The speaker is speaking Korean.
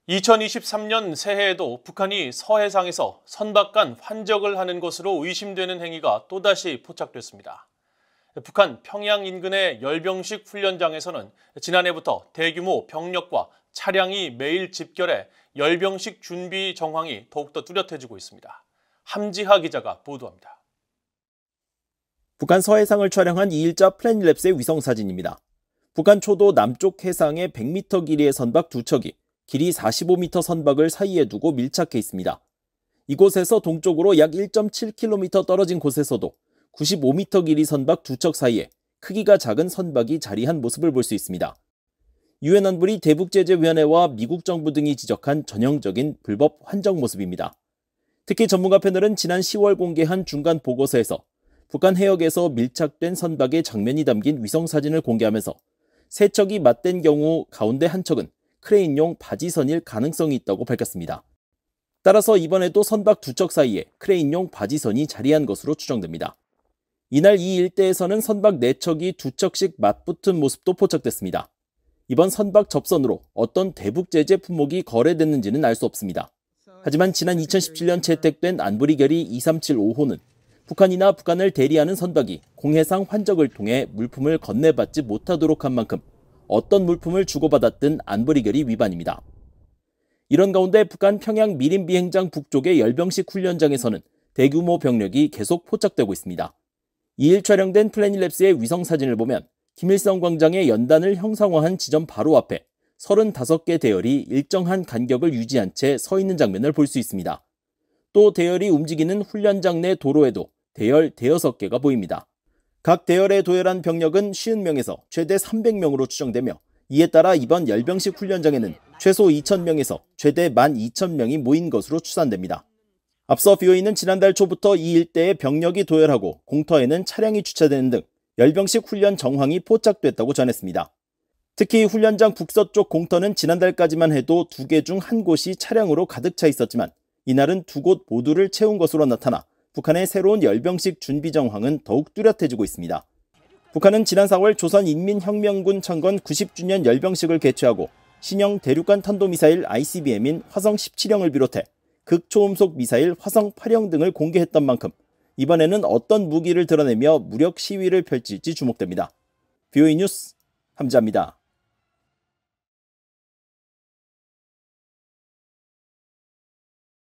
2023년 새해에도 북한이 서해상에서 선박 간 환적을 하는 것으로 의심되는 행위가 또다시 포착됐습니다. 북한 평양 인근의 열병식 훈련장에서는 지난해부터 대규모 병력과 차량이 매일 집결해 열병식 준비 정황이 더욱더 뚜렷해지고 있습니다. 함지하 기자가 보도합니다. 북한 서해상을 촬영한 2일자 플래닛랩스의 위성사진입니다. 북한 초도 남쪽 해상에 100m 길이의 선박 2척이 길이 45m 선박을 사이에 두고 밀착해 있습니다. 이곳에서 동쪽으로 약 1.7km 떨어진 곳에서도 95m 길이 선박 2척 사이에 크기가 작은 선박이 자리한 모습을 볼 수 있습니다. 유엔 안보리 대북제재위원회와 미국 정부 등이 지적한 전형적인 불법 환적 모습입니다. 특히 전문가 패널은 지난 10월 공개한 중간 보고서에서 북한 해역에서 밀착된 선박의 장면이 담긴 위성사진을 공개하면서 세 척이 맞댄 경우 가운데 한 척은 크레인용 바지선일 가능성이 있다고 밝혔습니다. 따라서 이번에도 선박 2척 사이에 크레인용 바지선이 자리한 것으로 추정됩니다. 이날 이 일대에서는 선박 4척이 2척씩 맞붙은 모습도 포착됐습니다. 이번 선박 접선으로 어떤 대북 제재 품목이 거래됐는지는 알 수 없습니다. 하지만 지난 2017년 채택된 안보리 결의 2375호는 북한이나 북한을 대리하는 선박이 공해상 환적을 통해 물품을 건네받지 못하도록 한 만큼 어떤 물품을 주고받았든 안보리 결의 위반입니다. 이런 가운데 북한 평양 미림 비행장 북쪽의 열병식 훈련장에서는 대규모 병력이 계속 포착되고 있습니다. 2일 촬영된 플래닛랩스의 위성사진을 보면 김일성 광장의 연단을 형상화한 지점 바로 앞에 35개 대열이 일정한 간격을 유지한 채 서 있는 장면을 볼 수 있습니다. 또 대열이 움직이는 훈련장 내 도로에도 대열 6개가 보입니다. 각 대열에 도열한 병력은 50명에서 최대 300명으로 추정되며 이에 따라 이번 열병식 훈련장에는 최소 2,000명에서 최대 12,000명이 모인 것으로 추산됩니다. 앞서 BOE는 지난달 초부터 이 일대에 병력이 도열하고 공터에는 차량이 주차되는 등 열병식 훈련 정황이 포착됐다고 전했습니다. 특히 훈련장 북서쪽 공터는 지난달까지만 해도 2개 중 1곳이 차량으로 가득 차 있었지만 이날은 2곳 모두를 채운 것으로 나타나 북한의 새로운 열병식 준비 정황은 더욱 뚜렷해지고 있습니다. 북한은 지난 4월 조선인민혁명군 창건 90주년 열병식을 개최하고 신형 대륙간 탄도미사일 ICBM인 화성 17형을 비롯해 극초음속 미사일 화성 8형 등을 공개했던 만큼 이번에는 어떤 무기를 드러내며 무력 시위를 펼칠지 주목됩니다. BOE 뉴스 함지하입니다.